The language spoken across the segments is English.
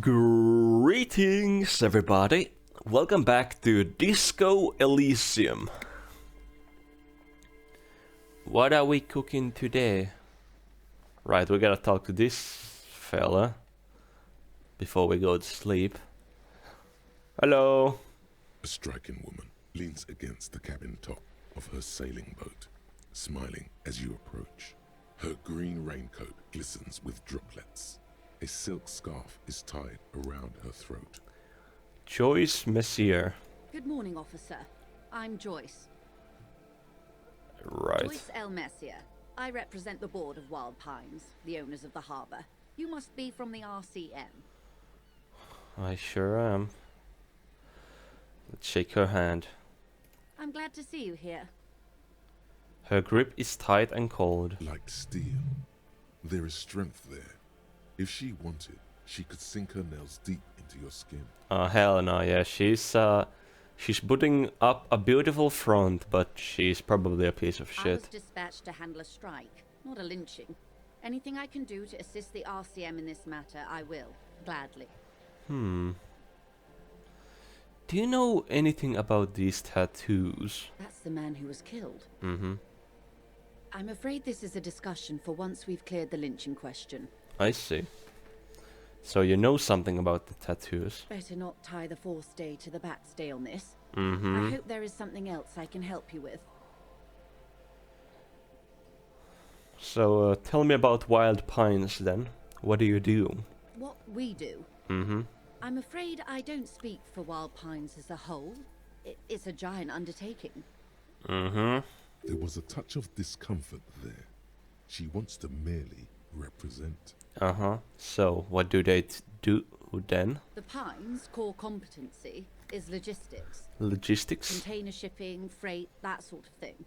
Greetings, everybody. Welcome back to Disco Elysium. What are we cooking today? Right, we gotta talk to this fella before we go to sleep. Hello. A striking woman leans against the cabin top of her sailing boat, smiling as you approach. Her green raincoat glistens with droplets. A silk scarf is tied around her throat. Joyce Messier. Good morning, officer. I'm Joyce. Right. Joyce L. Messier. I represent the board of Wild Pines, the owners of the harbor. You must be from the RCM. I sure am. Let's shake her hand. I'm glad to see you here. Her grip is tight and cold. Like steel. There is strength there. If she wanted, she could sink her nails deep into your skin. Hell no, yeah, she's putting up a beautiful front, but she's probably a piece of I shit. was dispatched to handle a strike, not a lynching. Anything I can do to assist the RCM in this matter, I will, gladly. Do you know anything about these tattoos? That's the man who was killed. Mm-hmm. I'm afraid this is a discussion for once we've cleared the lynching question. I see. So you know something about the tattoos? Better not tie the forestay to the backstay on this. Mm-hmm. I hope there is something else I can help you with. So tell me about Wild Pines then. What do you do? What we do? Mm-hmm. I'm afraid I don't speak for Wild Pines as a whole. It's a giant undertaking. Mm-hmm. There was a touch of discomfort there. She wants to merely represent. Uh-huh. So what do they do then? The Pines' core competency is logistics. Logistics? Container shipping, freight, that sort of thing.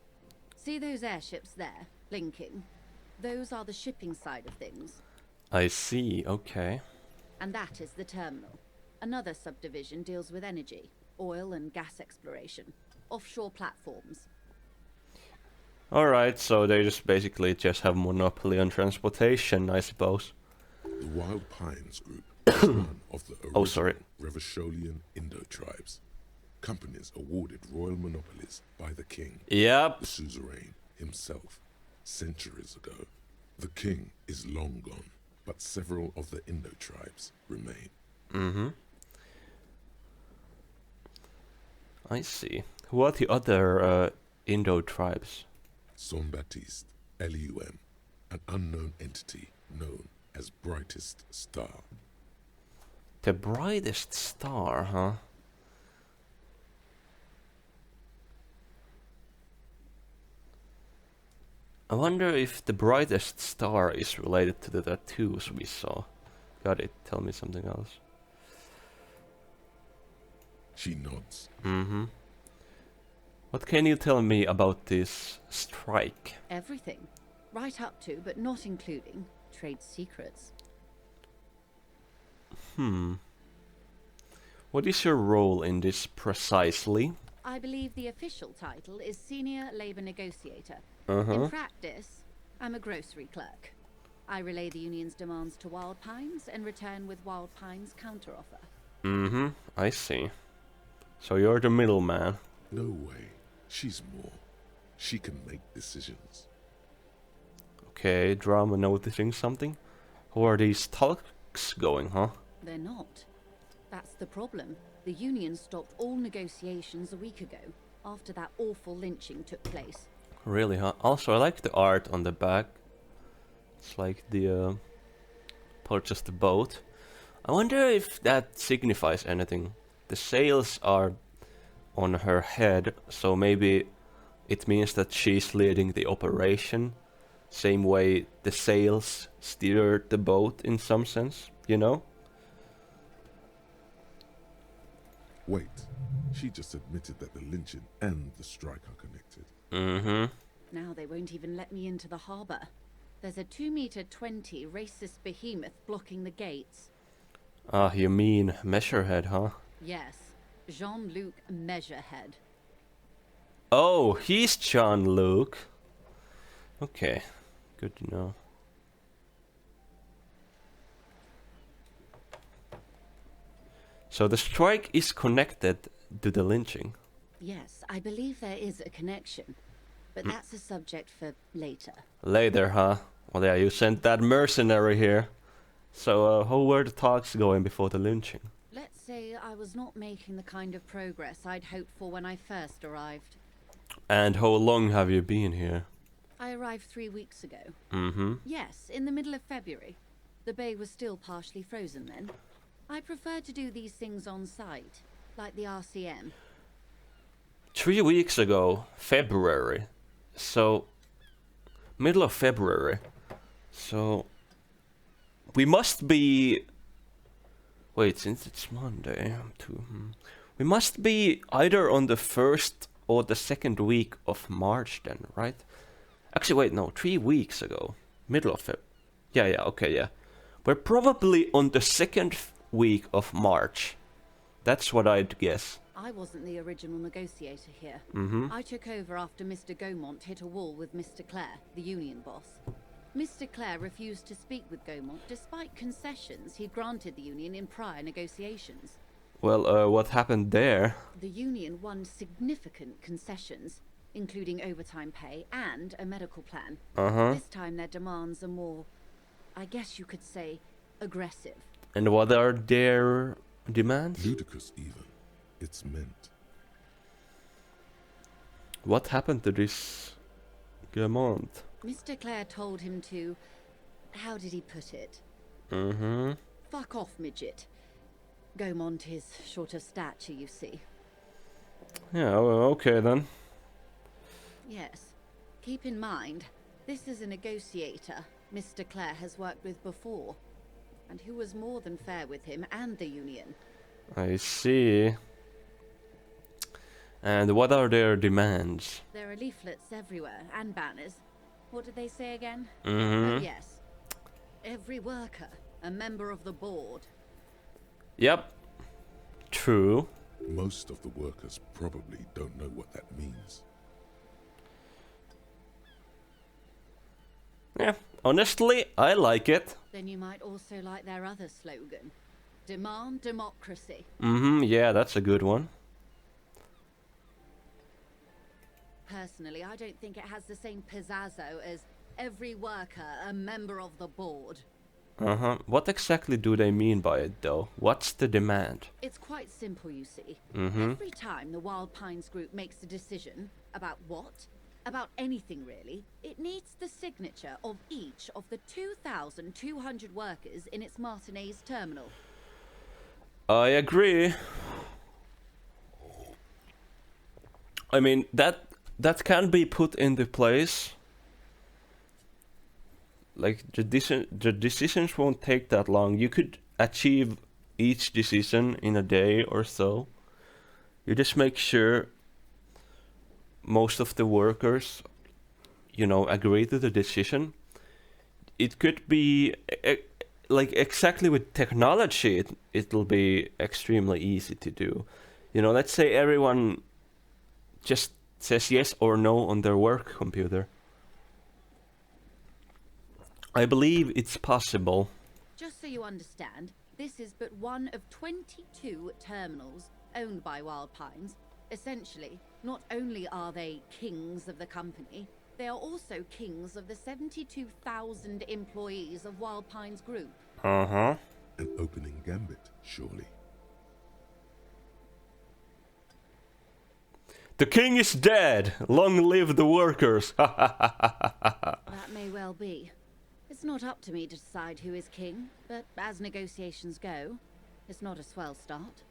See those airships there, blinking? Those are the shipping side of things. I see, okay. And that is the terminal. Another subdivision deals with energy, oil and gas exploration, offshore platforms. Alright, so they just basically just have monopoly on transportation, I suppose. The Wild Pines Group is one of the original Revacholian Indo-tribes. Companies awarded royal monopolies by the king, Yep. the suzerain himself, centuries ago. The king is long gone, but several of the Indo-tribes remain. Mm-hmm. I see. Who are the other Indo-tribes? Saint-Baptiste, LUM, an unknown entity known as Brightest Star. The brightest star, huh? I wonder if the brightest star is related to the tattoos we saw. Got it, tell me something else. She nods. Mm-hmm. What can you tell me about this strike? Everything. Right up to, but not including, trade secrets. What is your role in this precisely? I believe the official title is Senior Labor Negotiator. Uh-huh. In practice, I'm a grocery clerk. I relay the union's demands to Wild Pines and return with Wild Pines' counteroffer. Mm-hmm, I see. So you're the middleman. No way. She's more. She can make decisions. Okay, drama noticing something. How are these talks going, huh? They're not. That's the problem. The union stopped all negotiations a week ago, after that awful lynching took place. Really, huh? Also, I like the art on the back. It's like the purchase the boat. I wonder if that signifies anything. The sails are on her head, so maybe it means that she's leading the operation. Same way the sails steered the boat in some sense, you know? Wait. She just admitted that the lynching and the strike are connected. Mm-hmm. Now they won't even let me into the harbor. There's a 2-meter-20 racist behemoth blocking the gates. Ah, you mean Measurehead, huh? Yes, Jean-Luc Measurehead. Oh, he's Jean-Luc. Okay, good to know. So the strike is connected to the lynching. Yes, I believe there is a connection. But that's a subject for later. Later, huh? Well, yeah, you sent that mercenary here. So, how were the talks going before the lynching? Let's say I was not making the kind of progress I'd hoped for when I first arrived. And how long have you been here? I arrived 3 weeks ago. Mm-hmm. Yes, in the middle of February. The bay was still partially frozen then. I prefer to do these things on site, like the RCM. 3 weeks ago, February. So, middle of February. So, we must be... Wait, since it's Monday, we must be either on the 1st or the 2nd week of March then, right? Actually, wait, no, 3 weeks ago. Middle of Feb. Yeah, okay, yeah. We're probably on the 2nd week of March. That's what I'd guess. I wasn't the original negotiator here. I took over after Mr. Gaumont hit a wall with Mr. Clare, the union boss. Mr. Clare refused to speak with Gaumont despite concessions he'd granted the union in prior negotiations. Well, what happened there? The union won significant concessions, including overtime pay and a medical plan. This time their demands are more, I guess you could say, aggressive. And what are their demands? Ludicrous even. It's meant. What happened to this Gaumont? Mr. Clare told him to, how did he put it? Fuck off, midget. Gaumont is short of stature, you see. Yeah, well, okay then. Yes. Keep in mind, this is a negotiator Mr. Clare has worked with before, and who was more than fair with him and the union. I see. And what are their demands? There are leaflets everywhere, and banners. What did they say again? Mm-hmm. Oh, yes. Every worker, a member of the board. Yep. True. Most of the workers probably don't know what that means. Yeah, honestly, I like it. Then you might also like their other slogan. Demand democracy. Mm-hmm, yeah, that's a good one. Personally, I don't think it has the same pizzazzo as every worker a member of the board. Uh-huh. What exactly do they mean by it, though? What's the demand? It's quite simple, you see. Mm-hmm. Every time the Wild Pines group makes a decision about what, about anything really, it needs the signature of each of the 2,200 workers in its Martinez terminal. I agree. I mean, that can be put into place. Like, the decisions won't take that long. You could achieve each decision in a day or so. You just make sure most of the workers, agree to the decision. It could be, like, exactly with technology, it'll be extremely easy to do. Let's say everyone just says yes or no on their work computer. I believe it's possible. Just so you understand, this is but one of 22 terminals owned by Wild Pines. Essentially, not only are they kings of the company, they are also kings of the 72,000 employees of Wild Pines Group. Uh-huh. An opening gambit, surely. The king is dead! Long live the workers! That may well be. It's not up to me to decide who is king, but as negotiations go, it's not a swell start.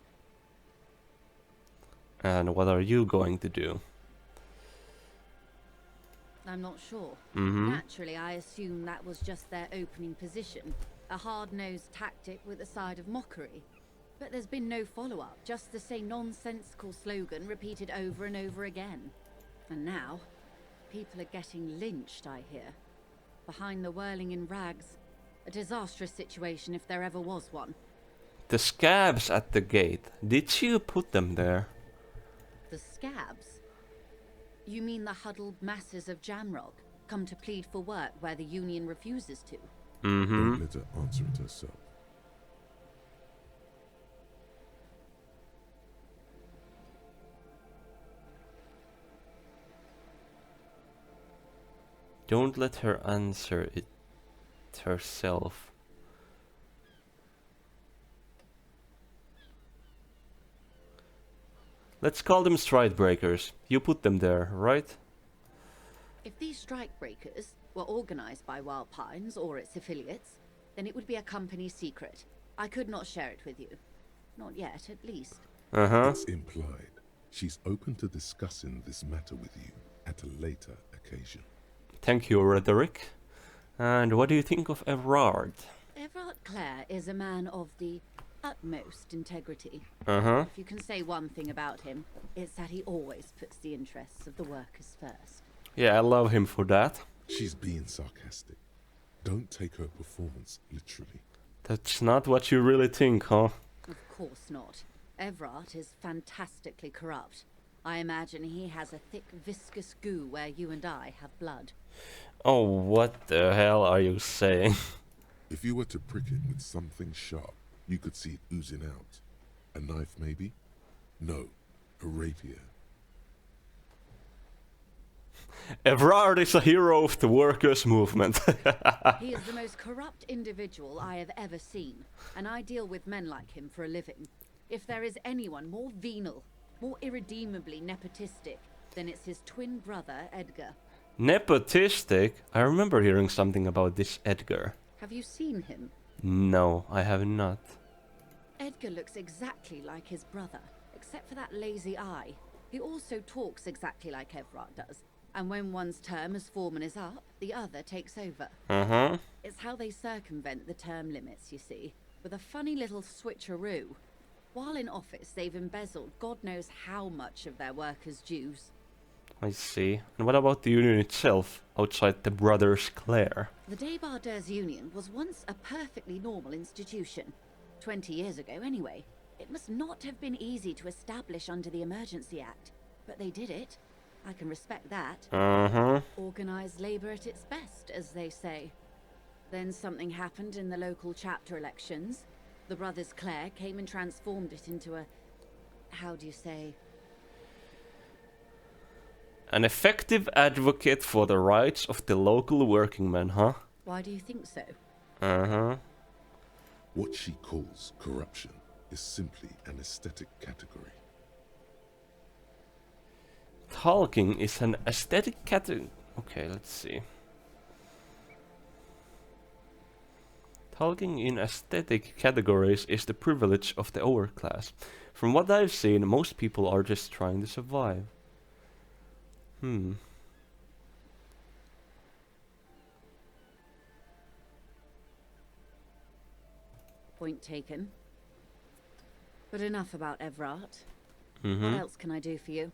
And what are you going to do? I'm not sure. Mm-hmm. Naturally, I assume that was just their opening position, a hard-nosed tactic with a side of mockery. But there's been no follow-up, just the same nonsensical slogan repeated over and over again. And now, people are getting lynched, I hear. Behind the whirling in rags. A disastrous situation if there ever was one. The scabs at the gate. Did you put them there? The scabs? You mean the huddled masses of Jamrock, come to plead for work where the union refuses to? Mm-hmm. Don't let her answer it herself. Don't let her answer it herself. Let's call them strike breakers. You put them there, right? If these strike breakers were organized by Wild Pines or its affiliates, then it would be a company secret. I could not share it with you. Not yet, at least. Uh-huh. It's implied. She's open to discussing this matter with you at a later occasion. Thank you, Rhetoric. And what do you think of Everard? Everard Clare is a man of the utmost integrity. Uh-huh. If you can say one thing about him, it's that he always puts the interests of the workers first. Yeah, I love him for that. She's being sarcastic. Don't take her performance literally. That's not what you really think, huh? Of course not. Everard is fantastically corrupt. I imagine he has a thick, viscous goo where you and I have blood. Oh, what the hell are you saying? If you were to prick it with something sharp, you could see it oozing out. A knife, maybe? No, a rapier. Everard is a hero of the workers' movement. He is the most corrupt individual I have ever seen, and I deal with men like him for a living. If there is anyone more venal, more irredeemably nepotistic, then it's his twin brother, Edgar. Nepotistic? I remember hearing something about this Edgar. Have you seen him? No, I have not. Edgar looks exactly like his brother, except for that lazy eye. He also talks exactly like Everard does. And when one's term as foreman is up, the other takes over. Uh-huh. It's how they circumvent the term limits, you see, with a funny little switcheroo. While in office, they've embezzled God knows how much of their workers' dues. I see. And what about the union itself, outside the Brothers Clare? The Debardeurs Union was once a perfectly normal institution. 20 years ago, anyway. It must not have been easy to establish under the Emergency Act, but they did it. I can respect that. Uh-huh. Organized labor at its best, as they say. Then something happened in the local chapter elections. The Brothers Clare came and transformed it into a... how do you say? An effective advocate for the rights of the local working men, huh? Why do you think so? Uh-huh. What she calls corruption is simply an aesthetic category. Talking is an aesthetic category. Okay, let's see. Talking in aesthetic categories is the privilege of the overclass. From what I've seen, most people are just trying to survive. Point taken. But enough about Everard. Mm-hmm. What else can I do for you?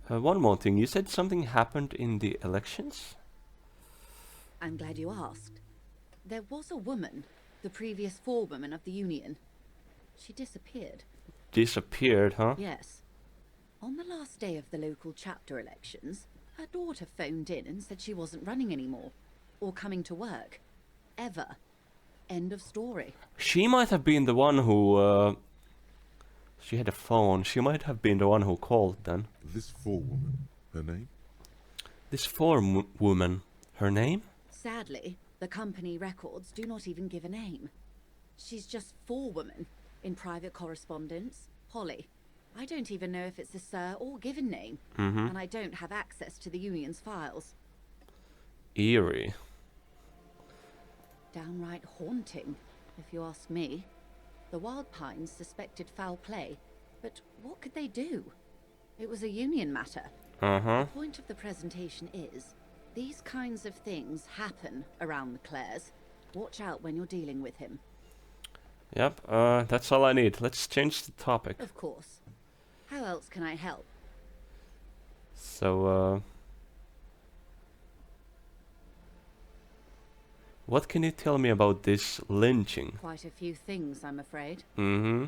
One more thing, you said something happened in the elections? I'm glad you asked. There was a woman, the previous forewoman of the union. She disappeared. Disappeared, huh? Yes. On the last day of the local chapter elections, her daughter phoned in and said she wasn't running anymore. Or coming to work. Ever. End of story. She might have been the one who, she had a phone. She might have been the one who called then. This forewoman, her name? This forewoman, her name? Sadly, the company records do not even give a name. She's just forewoman in private correspondence. Holly. I don't even know if it's a sir or given name. And I don't have access to the union's files. Eerie. Downright haunting, if you ask me. The Wild Pines suspected foul play, but what could they do? It was a union matter. Uh-huh. The point of the presentation is, these kinds of things happen around the Clares. Watch out when you're dealing with him. Yep, that's all I need. Let's change the topic. Of course. How else can I help? So, what can you tell me about this lynching? Quite a few things, I'm afraid. Mm-hmm.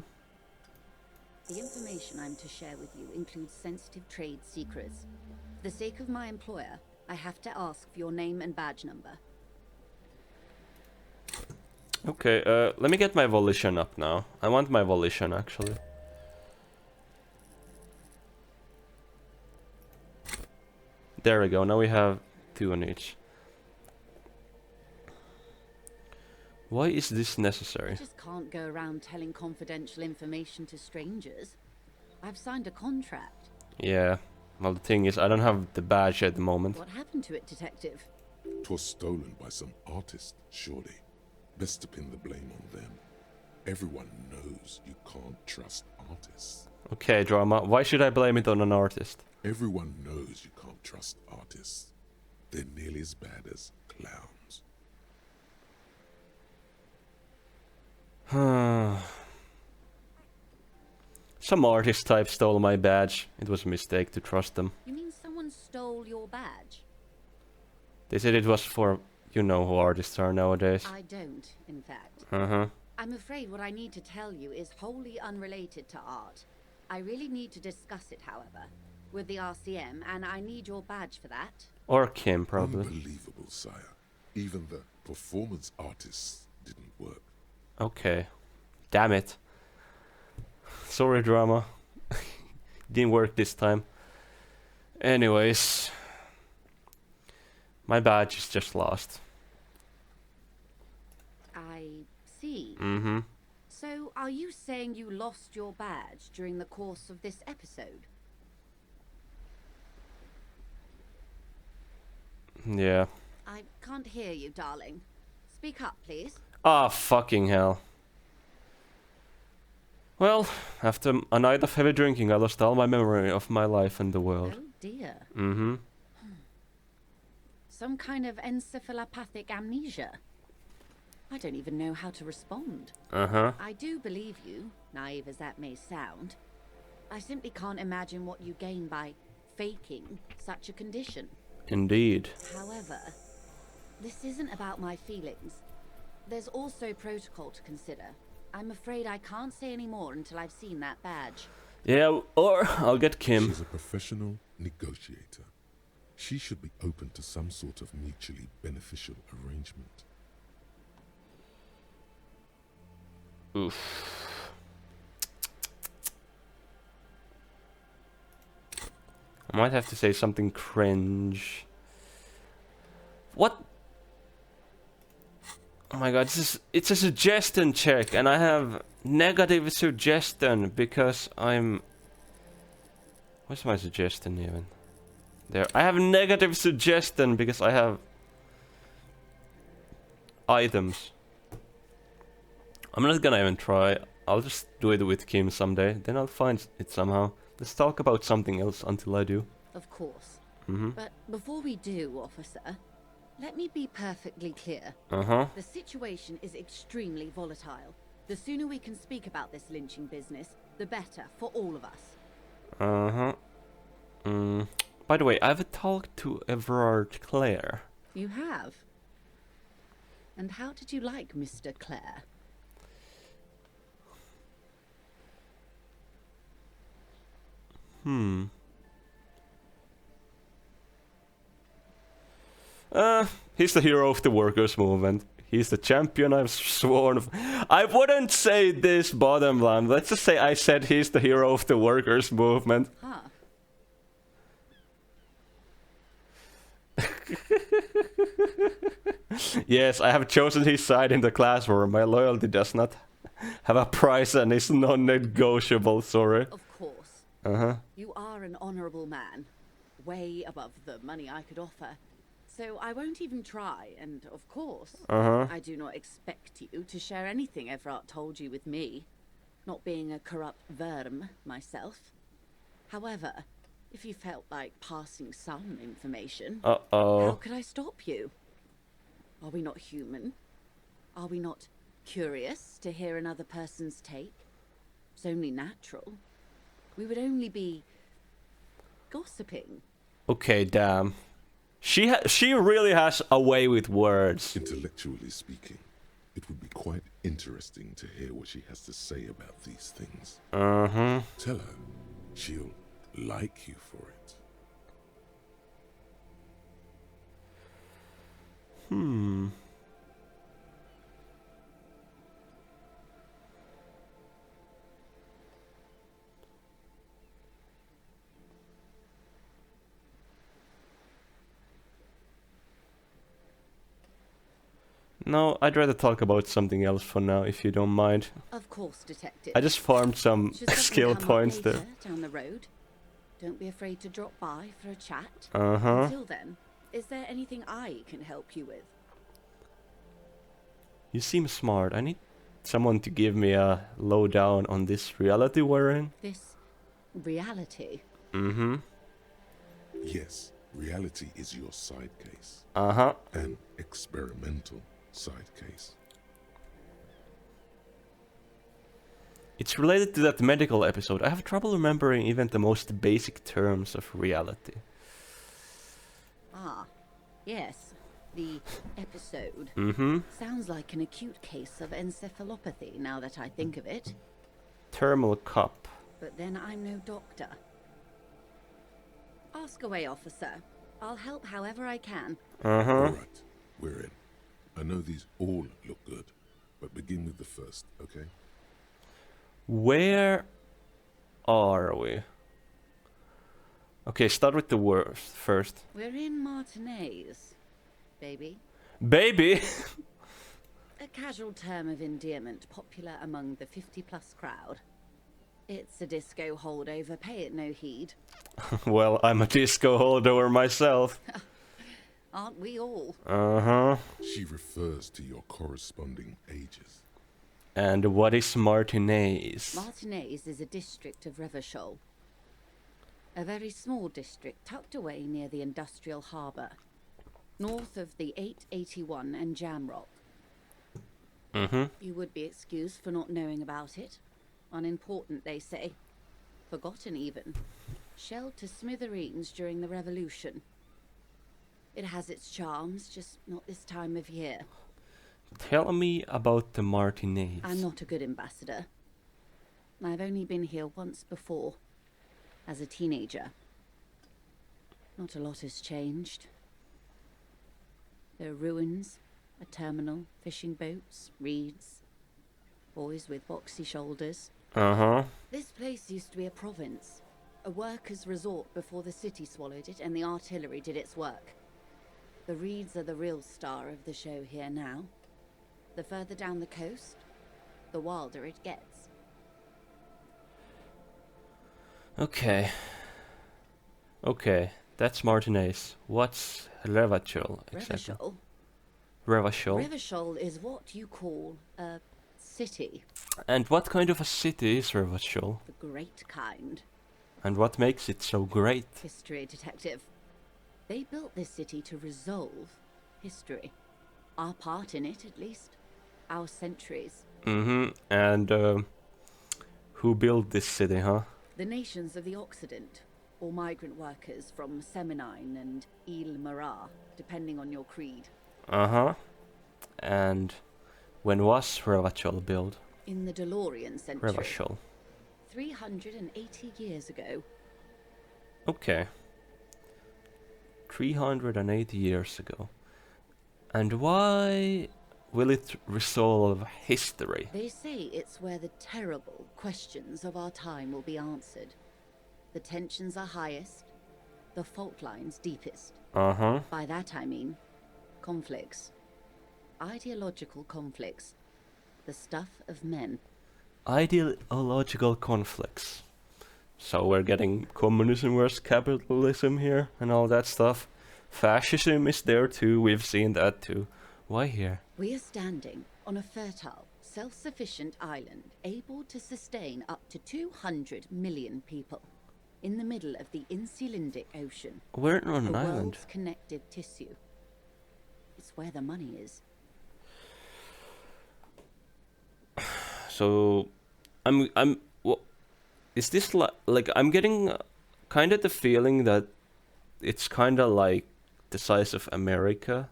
The information I'm to share with you includes sensitive trade secrets. For the sake of my employer, I have to ask for your name and badge number. Okay, let me get my volition up now. I want my volition, actually. There we go, now we have 2 on each. Why is this necessary? I just can't go around telling confidential information to strangers. I've signed a contract. Yeah, well the thing is, I don't have the badge at the moment. What happened to it, Detective? 'Twas stolen by some artist, surely. Best to pin the blame on them. Everyone knows you can't trust artists. Okay, drama, why should I blame it on an artist? Everyone knows you can't trust artists. They're nearly as bad as clowns. Some artist type stole my badge. It was a mistake to trust them. You mean someone stole your badge? They said it was for, you know who artists are nowadays. I don't, in fact. Uh-huh. I'm afraid what I need to tell you is wholly unrelated to art. I really need to discuss it, however, with the RCM, and I need your badge for that. Or Kim, probably. Unbelievable, sire. Even the performance artists didn't work. Okay. Damn it. Sorry, drama. Didn't work this time. Anyways. My badge is just lost. I see. Mm-hmm. So, are you saying you lost your badge during the course of this episode? Yeah. I can't hear you, darling. Speak up, please. Ah, fucking hell. Well, after a night of heavy drinking, I lost all my memory of my life and the world. Oh dear. Mm-hmm. Some kind of encephalopathic amnesia. I don't even know how to respond. Uh-huh. I do believe you, naive as that may sound. I simply can't imagine what you gain by faking such a condition. Indeed. However, this isn't about my feelings. There's also protocol to consider. I'm afraid I can't say any more until I've seen that badge. Yeah, or I'll get Kim. She's a professional negotiator. She should be open to some sort of mutually beneficial arrangement. Oof. I might have to say something cringe. What? Oh my god, it's a suggestion check, and I have negative suggestion because I'm... What's my suggestion even? There. I have negative suggestion because I have items. I'm not gonna even try. I'll just do it with Kim someday. Then I'll find it somehow. Let's talk about something else until I do. Of course. Mm-hmm. But before we do, officer, let me be perfectly clear. Uh-huh. The situation is extremely volatile. The sooner we can speak about this lynching business, the better for all of us. Uh-huh. By the way, I've talked to Everard Clare. You have? And how did you like Mr. Clare? He's the hero of the workers' movement. He's the champion I've sworn of. I wouldn't say this bottom line. Let's just say I said he's the hero of the workers' movement. Huh. Yes, I have chosen his side in the classroom. My loyalty does not have a price and is non-negotiable, sorry. Of course. Uh-huh. You are an honorable man. Way above the money I could offer. So I won't even try, and of course, I do not expect you to share anything Everard told you with me, not being a corrupt verm myself. However, if you felt like passing some information, how could I stop you? Are we not human? Are we not curious to hear another person's take? It's only natural. We would only be gossiping. Okay, damn. She really has a way with words. Intellectually speaking, it would be quite interesting to hear what she has to say about these things. Uh-huh. Tell her she'll like you for it. No, I'd rather talk about something else for now, if you don't mind. Of course, Detective. I just farmed some Should something skill come up points later, there. down the road, don't be afraid to drop by for a chat. Uh-huh. Until then, is there anything I can help you with? You seem smart. I need someone to give me a lowdown on this reality we're in. This reality? Mm-hmm. Yes, reality is your side case. Uh-huh. An experimental side case. It's related to that medical episode. I have trouble remembering even the most basic terms of reality. Ah, yes. The episode. Mm-hmm. Sounds like an acute case of encephalopathy now that I think of it. Thermal cup. But then I'm no doctor. Ask away, officer. I'll help however I can. Uh-huh. Alright, we're in. I know these all look good, but begin with the first, okay? Where are we? Okay, start with the worst first. We're in Martinez, baby. Baby! A casual term of endearment popular among the 50-plus crowd. It's a disco holdover, pay it no heed. Well, I'm a disco holdover myself. Aren't we all? Uh-huh. She refers to your corresponding ages. And what is Martinez? Martinez is a district of Revachol. A very small district tucked away near the industrial harbour, north of the 881 and Jamrock. Mm-hmm. You would be excused for not knowing about it. Unimportant, they say. Forgotten, even. Shelled to smithereens during the Revolution. It has its charms, just not this time of year. Tell me about the Martinez. I'm not a good ambassador. I've only been here once before, as a teenager. Not a lot has changed. There are ruins, a terminal, fishing boats, reeds, boys with boxy shoulders. Uh-huh. This place used to be a province, a workers' resort before the city swallowed it and the artillery did its work. The reeds are the real star of the show here now. The further down the coast, the wilder it gets. Okay. Okay, that's Martinez. What's Revachol exactly? Revachol? Revachol. Revachol is what you call a city. And what kind of a city is Revachol? The great kind. And what makes it so great? History detective. They built this city to resolve history. Our part in it, at least. Our centuries. Mm-hmm. And who built this city, huh? The nations of the Occident, or migrant workers from Seminine and Ile Marat, depending on your creed. Uh-huh. And when was Revachol built? In the DeLorean century. Revachol. 380 years ago. Okay. 380 years ago. And why will it resolve history? They say it's where the terrible questions of our time will be answered. The tensions are highest, the fault lines deepest. Uh-huh. By that I mean conflicts. Ideological conflicts. The stuff of men. Ideological conflicts. So we're getting communism versus capitalism here and all that stuff. Fascism is there too, we've seen that too. Why here? We are standing on a fertile, self-sufficient island able to sustain up to 200 million people in the middle of the Insulindic Ocean. We're not on an the island. world's connective tissue. It's where the money is. So, is this like I'm getting kind of the feeling that it's kind of like the size of America,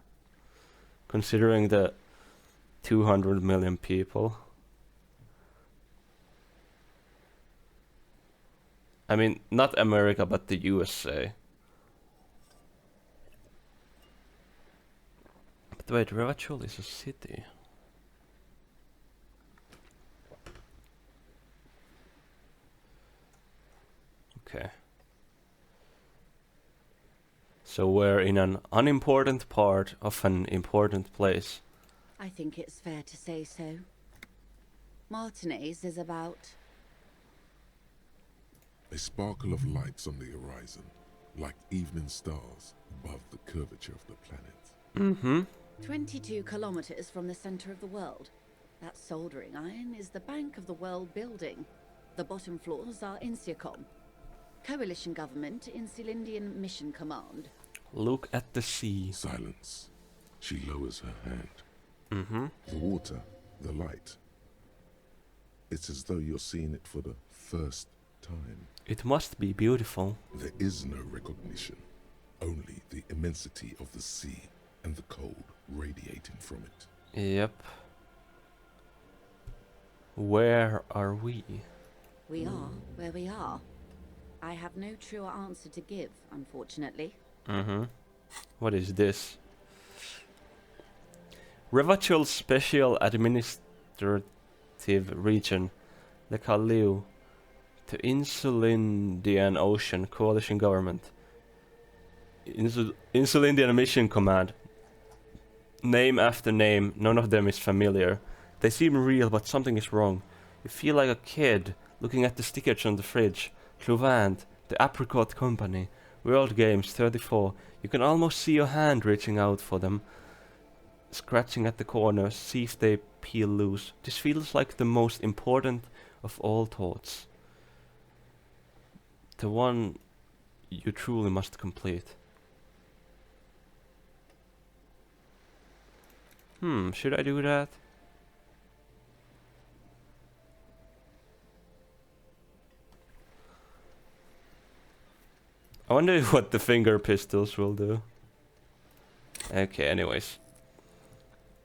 considering the 200 million people. I mean, not America, but the USA. But wait, Revachol is a city. Okay. So we're in an unimportant part of an important place. I think it's fair to say so. Martinez is about... A sparkle of lights on the horizon, like evening stars above the curvature of the planet. 22 kilometers from the center of the world. That soldering iron is the bank of the world building. The bottom floors are Insiacom. Coalition government, Insulindian Mission Command. Look at the sea. Silence. She lowers her hand. The water, the light. It's as though you're seeing it for the first time. It must be beautiful. There is no recognition, only the immensity of the sea and the cold radiating from it. Yep. Where are we? We are where we are. I have no truer answer to give, unfortunately. What is this? Revachol Special Administrative Region, the Kaliu, to Insulindian Ocean Coalition Government. Insulindian Mission Command. Name after name, none of them is familiar. They seem real, but something is wrong. You feel like a kid looking at the stickers on the fridge. Cluvant, the Apricot Company, World Games 34. You can almost see your hand reaching out for them, scratching at the corners, see if they peel loose. This feels like the most important of all thoughts. The one you truly must complete. Should I do that? I wonder what the finger pistols will do. Okay, anyways.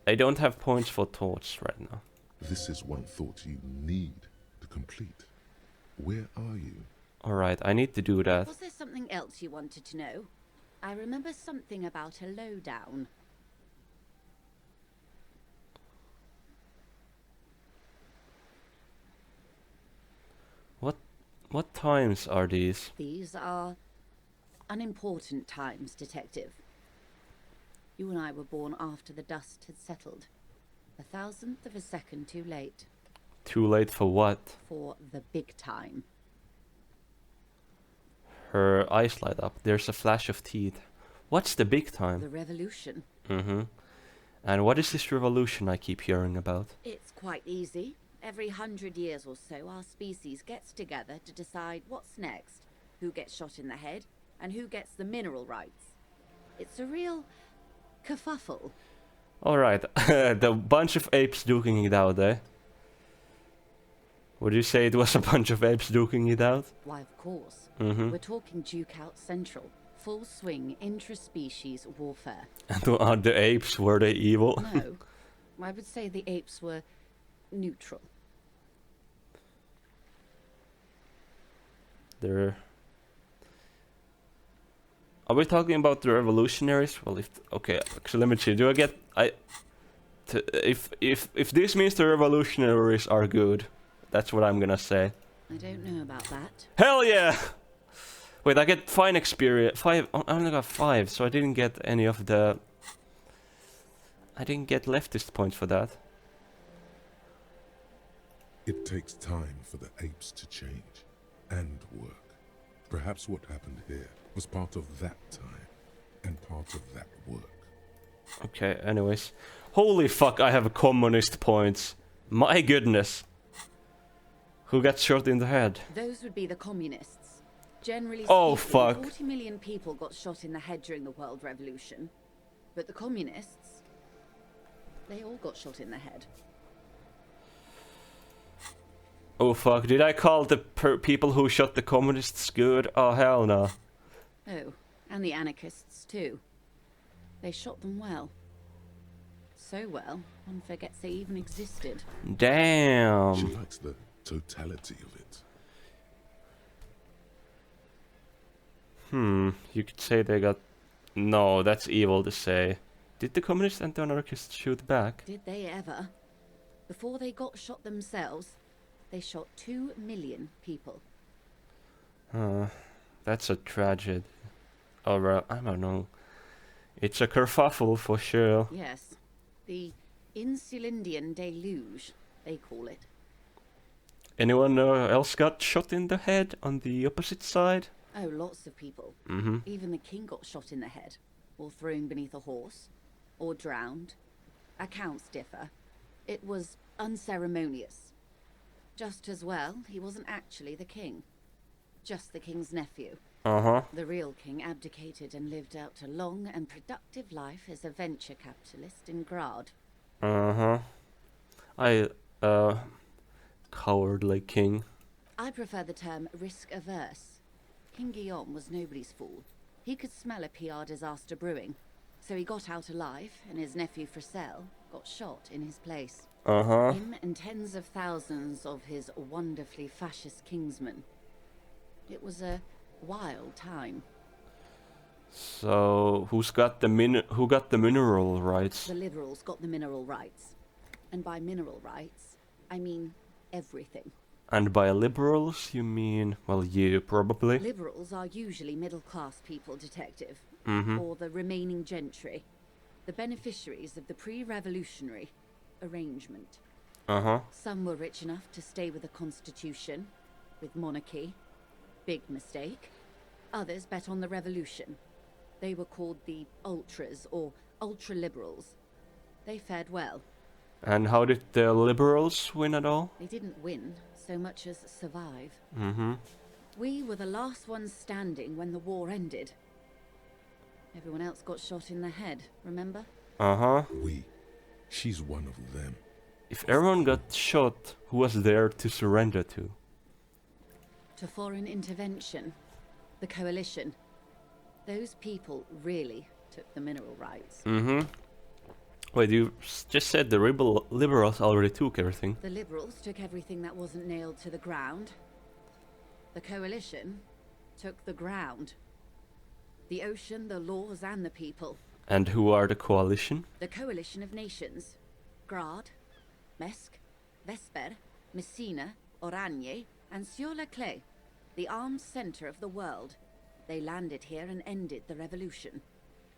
I don't have points for thoughts right now. This is one thought you need to complete. Where are you? Alright, I need to do that. Was there something else you wanted to know? I remember something about a lowdown. What times are these? These are unimportant times, Detective. You and I were born after the dust had settled. 1,000th of a second too late. Too late for what? For the big time. Her eyes light up. There's a flash of teeth. What's the big time? The revolution. And what is this revolution I keep hearing about? It's quite easy. Every 100 years or so, our species gets together to decide what's next, who gets shot in the head, and who gets the mineral rights. It's a real kerfuffle. Alright, the bunch of apes duking it out, eh? Would you say it was a bunch of apes duking it out? Why, of course. We're talking Duke Out Central. Full swing interspecies warfare. And are the apes, were they evil? No. I would say the apes were neutral. They're... Are we talking about the revolutionaries? Well, if okay, actually, let me see. Do I get if this means the revolutionaries are good, that's what I'm gonna say. I don't know about that. Hell yeah! Wait, I get fine experience. 5. I only got 5, so I didn't get any of the. I didn't get leftist points for that. It takes time for the apes to change and work. Perhaps what happened here was part of that time and part of that work. Okay, anyways. Holy fuck, I have communist points. My goodness. Who got shot in the head? Those would be the communists. Generally Oh, speaking, fuck. 40 million people got shot in the head during the World Revolution. But the communists, they all got shot in the head. Oh fuck, did I call the people who shot the communists good? Oh hell no. Oh, and the anarchists too. They shot them well. So well, one forgets they even existed. She Damn. likes the totality of it. You could say they got... No, that's evil to say. Did the communists and the anarchists shoot back? Did they ever? Before they got shot themselves, they shot 2 million people. That's a tragedy. Or, I don't know. It's a kerfuffle for sure. Yes. The Insulindian deluge, they call it. Anyone else got shot in the head on the opposite side? Oh, lots of people. Mm-hmm. Even the king got shot in the head, or thrown beneath a horse, or drowned. Accounts differ. It was unceremonious. Just as well, he wasn't actually the king. Just the king's nephew. Uh-huh. The real king abdicated and lived out a long and productive life as a venture capitalist in Grad. Uh-huh. Cowardly king. I prefer the term risk-averse. King Guillaume was nobody's fool. He could smell a PR disaster brewing. So he got out alive, and his nephew Fricelle got shot in his place. Uh-huh. Him and tens of thousands of his wonderfully fascist kingsmen. It was a wild time. So who got the mineral rights? The liberals got the mineral rights. And by mineral rights, I mean everything. And by liberals you mean, well, you probably. Liberals are usually middle-class people, Detective. Mm-hmm. Or the remaining gentry. The beneficiaries of the pre-revolutionary arrangement. Uh-huh. Some were rich enough to stay with the constitution, with monarchy. Big mistake. Others bet on the revolution. They were called the ultras, or ultra-liberals. They fared well. And how did the liberals win at all? They didn't win so much as survive. Mm-hmm. We were the last ones standing when the war ended. Everyone else got shot in the head, remember? Uh-huh. She's one of them. If everyone got shot, who was there to surrender to? To foreign intervention. The coalition. Those people really took the mineral rights. Mm-hmm. Wait, you just said the liberals already took everything. The liberals took everything that wasn't nailed to the ground. The coalition took the ground. The ocean, the laws, and the people. And who are the coalition? The coalition of nations. Grad, Mesk, Vesper, Messina, Oranje, and Sur-la-Clay. The armed center of the world. They landed here and ended the revolution.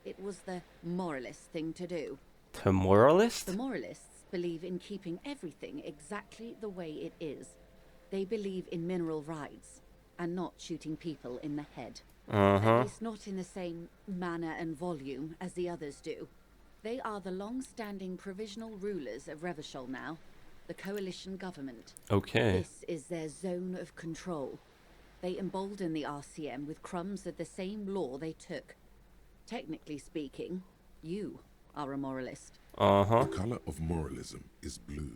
It was the moralist thing to do. The moralist? The moralists believe in keeping everything exactly the way it is. They believe in mineral rights, and not shooting people in the head. Uh-huh. At least not in the same manner and volume as the others do. They are the long-standing provisional rulers of Revachol now, the coalition government. Okay. This is their zone of control. They embolden the RCM with crumbs of the same law they took. Technically speaking, you are a moralist. Uh-huh. The color of moralism is blue.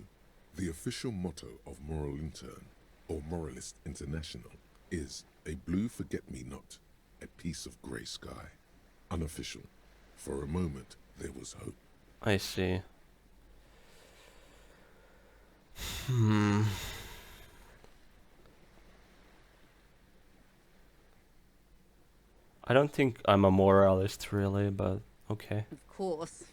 The official motto of Moral Intern, or Moralist International, is a blue forget-me-not, a piece of grey sky. Unofficial. For a moment, there was hope. I see. I don't think I'm a moralist, really, but okay. Of course.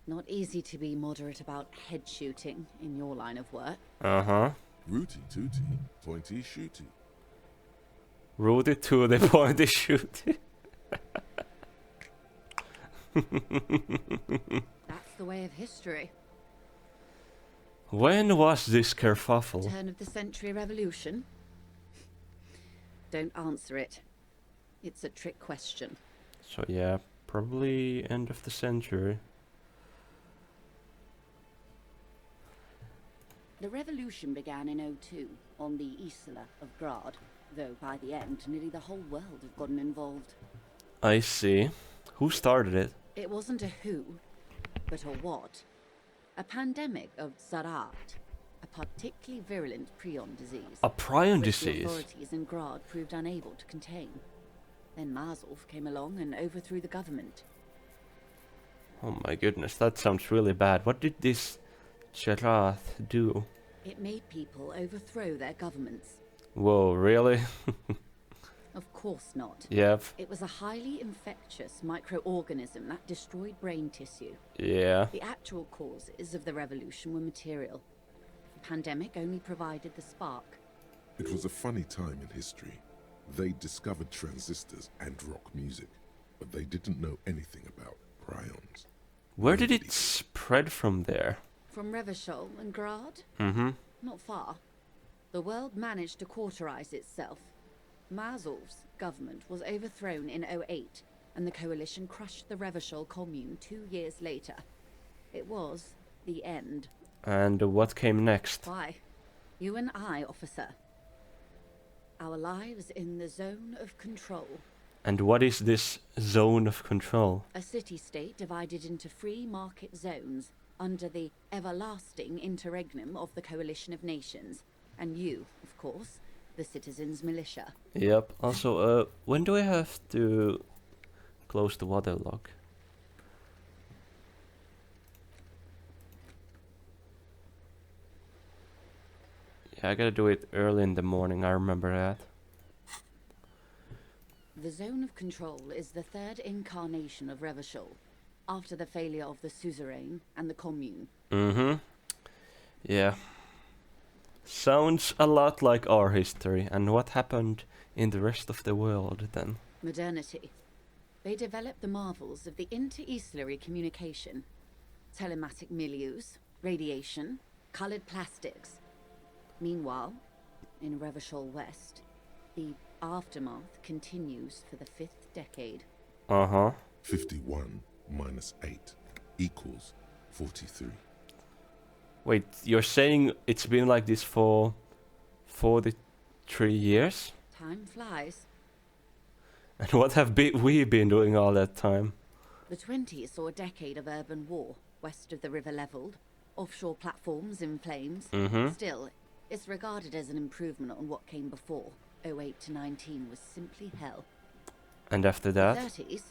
Not easy to be moderate about head shooting in your line of work. Uh-huh. Rooty tooty, pointy shooty. Rooted to the pointy shoot. That's the way of history. When was this kerfuffle? Turn of the century revolution? Don't answer it. It's a trick question. So yeah, probably end of the century. The revolution began in '02 on the Isla of Grad, though by the end nearly the whole world had gotten involved. I see. Who started it? It wasn't a who, but a what. A pandemic of Zarat, a particularly virulent prion disease. A prion which the disease? authorities in Grad proved unable to contain. Then Mazov came along and overthrew the government. Oh my goodness, that sounds really bad. What did this Gerath do? It made people overthrow their governments. Whoa, really? Of course not. Yep. It was a highly infectious microorganism that destroyed brain tissue. Yeah. The actual causes of the revolution were material. The pandemic only provided the spark. It was a funny time in history. They discovered transistors and rock music, but they didn't know anything about prions. Where did it spread from there? From Revachol and Grad? Mm-hmm. Not far. The world managed to cauterize itself. Mazov's government was overthrown in '08, and the coalition crushed the Revachol commune 2 years later. It was the end. And what came next? Why? You and I, officer. Our lives in the zone of control. And what is this zone of control? A city-state divided into free market zones under the everlasting interregnum of the coalition of nations. And you, of course, the citizens' militia. Yep. Also, when do I have to close the waterlock? Yeah, I gotta do it early in the morning, I remember that. The zone of control is the third incarnation of Revachol, after the failure of the suzerain and the commune. Mm-hmm. Yeah. Sounds a lot like our history, and what happened in the rest of the world then? Modernity. They developed the marvels of the inter-eastlery communication. Telematic milieus, radiation, colored plastics. Meanwhile, in Revachol West, the aftermath continues for the 5th decade. Uh-huh. 51 minus 8 equals 43. Wait, you're saying it's been like this for 43 years? Time flies. And what have we been doing all that time? The 20s saw a decade of urban war, west of the river leveled, offshore platforms in flames. Mm-hmm. Still, it's regarded as an improvement on what came before. '08 to '19 was simply hell. And after that? The 30s?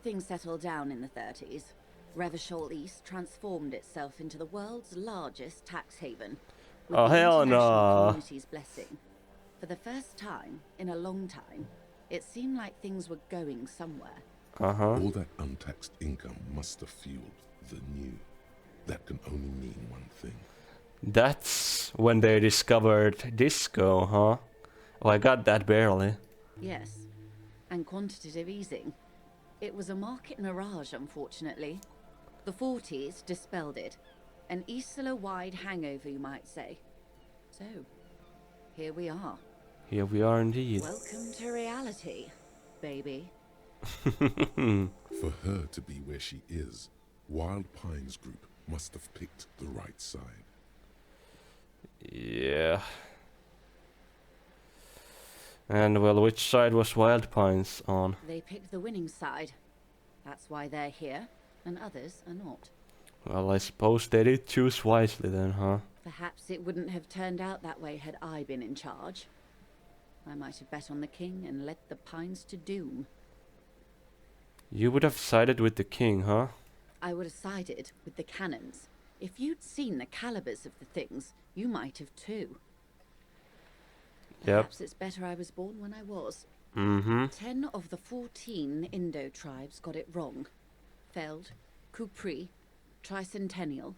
Things settled down in the 30s. Revachol East transformed itself into the world's largest tax haven. With Oh, the hell international no. community's blessing. For the first time in a long time, it seemed like things were going somewhere. Uh-huh. All that untaxed income must have fueled the new. That can only mean one thing. That's when they discovered disco, huh? Oh, I got that barely. Yes, and quantitative easing. It was a market mirage, unfortunately. The 40s dispelled it. An Isola-wide hangover, you might say. So, here we are. Here we are indeed. Welcome to reality, baby. For her to be where she is, Wild Pines Group must have picked the right side. Yeah. And well, which side was Wild Pines on? They picked the winning side. That's why they're here, and others are not. Well, I suppose they did choose wisely then, huh? Perhaps it wouldn't have turned out that way had I been in charge. I might have bet on the king and led the Pines to doom. You would have sided with the king, huh? I would have sided with the cannons. If you'd seen the calibers of the things, you might have too. Yep. Perhaps it's better I was born when I was. Mm-hmm. 10 of the 14 Indo tribes got it wrong. Feld, Kupri, Tricentennial.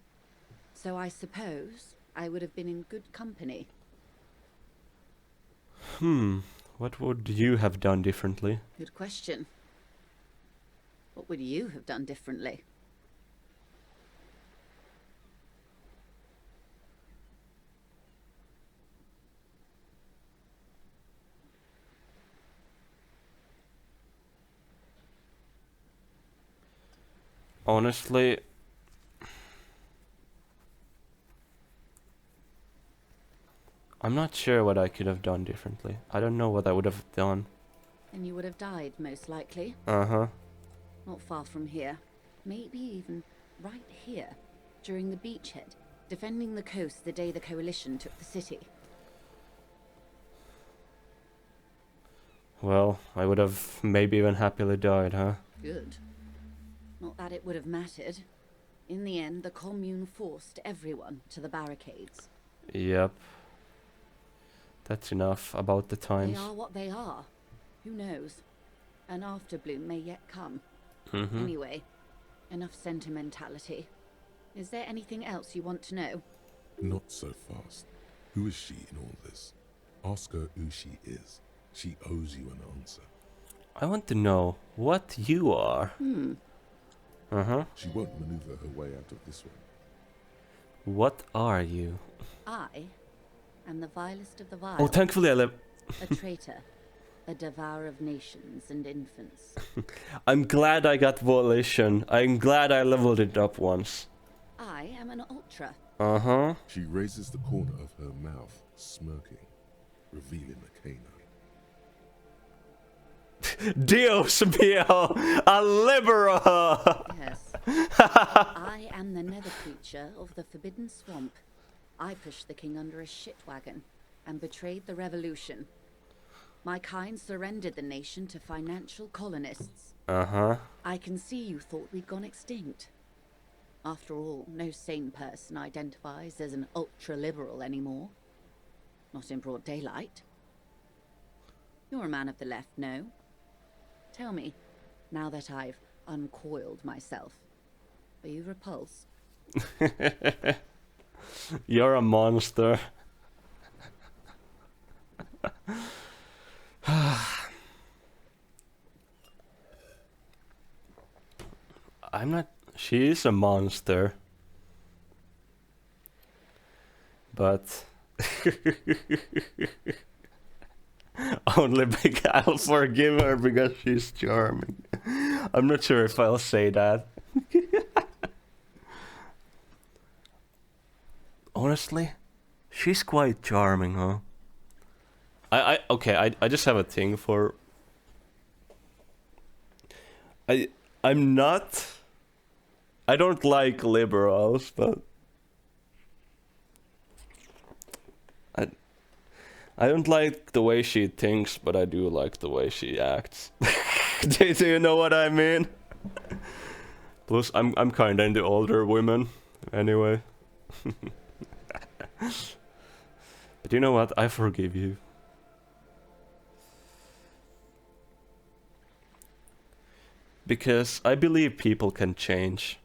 So I suppose I would have been in good company. What would you have done differently? Good question. What would you have done differently? Honestly, I'm not sure what I could have done differently. I don't know what I would have done. And you would have died, most likely. Uh-huh. Not far from here. Maybe even right here, during the beachhead, defending the coast the day the coalition took the city. Well, I would have maybe even happily died, huh? Good. Not that it would have mattered. In the end, the commune forced everyone to the barricades. Yep. That's enough about the times. They are what they are. Who knows? An afterbloom may yet come. Mm-hmm. Anyway, enough sentimentality. Is there anything else you want to know? Not so fast. Who is she in all this? Ask her who she is. She owes you an answer. I want to know what you are. Uh-huh. She won't maneuver her way out of this one. What are you? I am the vilest of the vile. Oh, thankfully I live. A traitor. A devourer of nations and infants. I'm glad I got volition. I'm glad I leveled it up once. I am an ultra. Uh-huh. She raises the corner of her mouth, smirking, revealing a canine. Dios mío, a liberal! Yes. I am the nether creature of the forbidden swamp. I pushed the king under a shit wagon and betrayed the revolution. My kind surrendered the nation to financial colonists. Uh-huh. I can see you thought we'd gone extinct. After all, no sane person identifies as an ultra-liberal anymore. Not in broad daylight. You're a man of the left, no? Tell me, now that I've uncoiled myself, are you repulsed? You're a monster. I'm not... She is a monster. But... Only because I'll forgive her because she's charming. I'm not sure if I'll say that. Honestly, she's quite charming, huh? I just have a thing for... I'm not... I don't like liberals, but... I don't like the way she thinks, but I do like the way she acts. Do you know what I mean? Plus, I'm kinda into older women, anyway. But you know what? I forgive you. Because I believe people can change.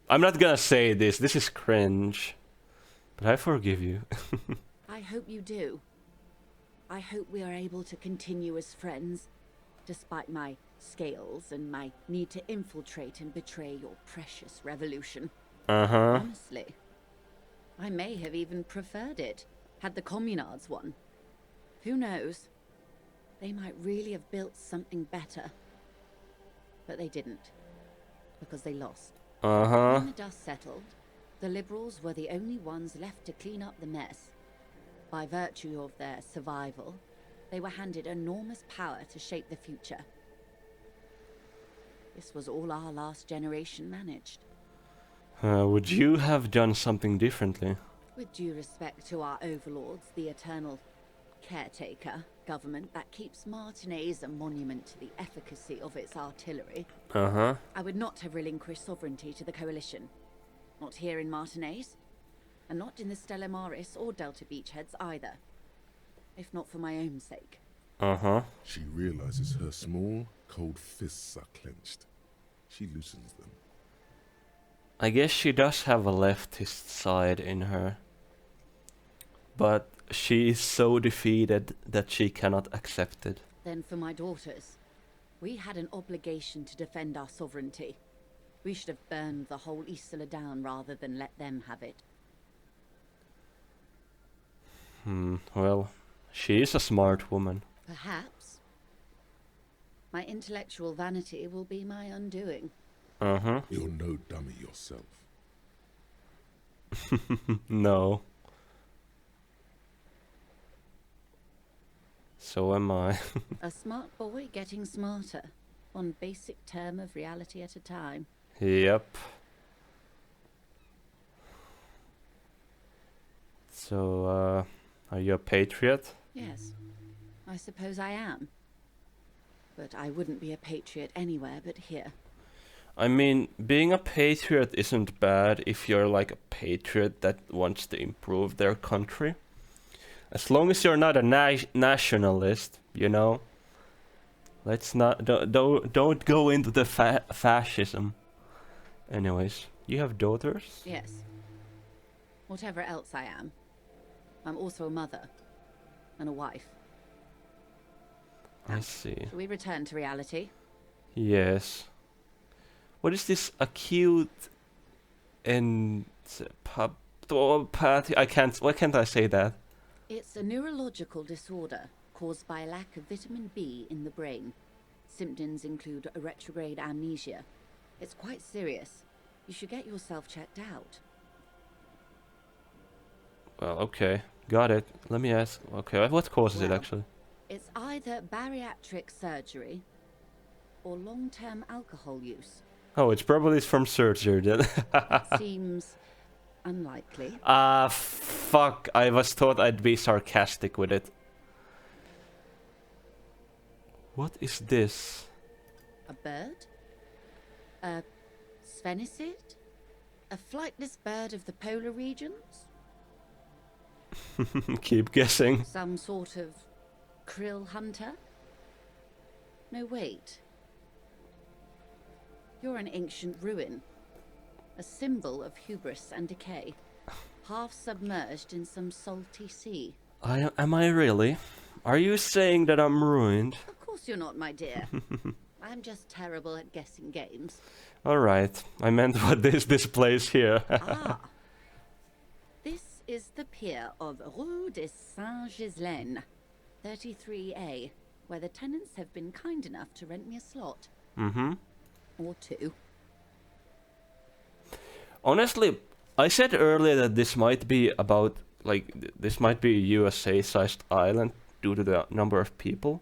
I'm not gonna say this is cringe. But I forgive you. I hope you do. I hope we are able to continue as friends, despite my scales and my need to infiltrate and betray your precious revolution. Uh-huh. Honestly, I may have even preferred it, had the communards won. Who knows? They might really have built something better. But they didn't, because they lost. Uh-huh. When the dust settled, the liberals were the only ones left to clean up the mess. By virtue of their survival, they were handed enormous power to shape the future. This was all our last generation managed. Would you have done something differently? With due respect to our overlords, the eternal caretaker government that keeps Martinaise a monument to the efficacy of its artillery, Uh-huh. I would not have relinquished sovereignty to the coalition. Not here in Martinaise, and not in the Stella Maris or Delta Beachheads either. If not for my own sake. Uh-huh. She realizes her small, cold fists are clenched. She loosens them. I guess she does have a leftist side in her. But she is so defeated that she cannot accept it. Then for my daughters, we had an obligation to defend our sovereignty. We should have burned the whole Isola down rather than let them have it. Well, she is a smart woman. Perhaps. My intellectual vanity will be my undoing. Uh-huh. You're no dummy yourself. No. So am I. A smart boy getting smarter, one basic term of reality at a time. Yep. So, are you a patriot? Yes, I suppose I am. But I wouldn't be a patriot anywhere but here. I mean, being a patriot isn't bad if you're like a patriot that wants to improve their country. As long as you're not a nationalist, you know. Let's not don't go into the fascism. Anyways, you have daughters? Yes. Whatever else I am, I'm also a mother and a wife. I see. Shall we return to reality? Yes. What is this acute encephalopathy? I can't. Why can't I say that? It's a neurological disorder caused by a lack of vitamin B in the brain. Symptoms include a retrograde amnesia. It's quite serious. You should get yourself checked out. Well, okay, got it. Let me ask. Okay, what causes it Well, actually? It's either bariatric surgery or long-term alcohol use. Oh, it's probably from surgery then. Seems unlikely. Ah, fuck. I was thought I'd be sarcastic with it. What is this? A bird? A sphenicid? A flightless bird of the polar regions? Keep guessing. Some sort of krill hunter? No, wait. You're an ancient ruin. A symbol of hubris and decay. Half submerged in some salty sea. Am I really? Are you saying that I'm ruined? Of course you're not, my dear. I'm just terrible at guessing games. Alright, I meant what is this place here? Ah. This is the pier of Rue des Saint-Ghislain, 33A, where the tenants have been kind enough to rent me a slot. Mm-hmm. Or two. Honestly, I said earlier that this might be about, like, this might be a USA-sized island due to the number of people.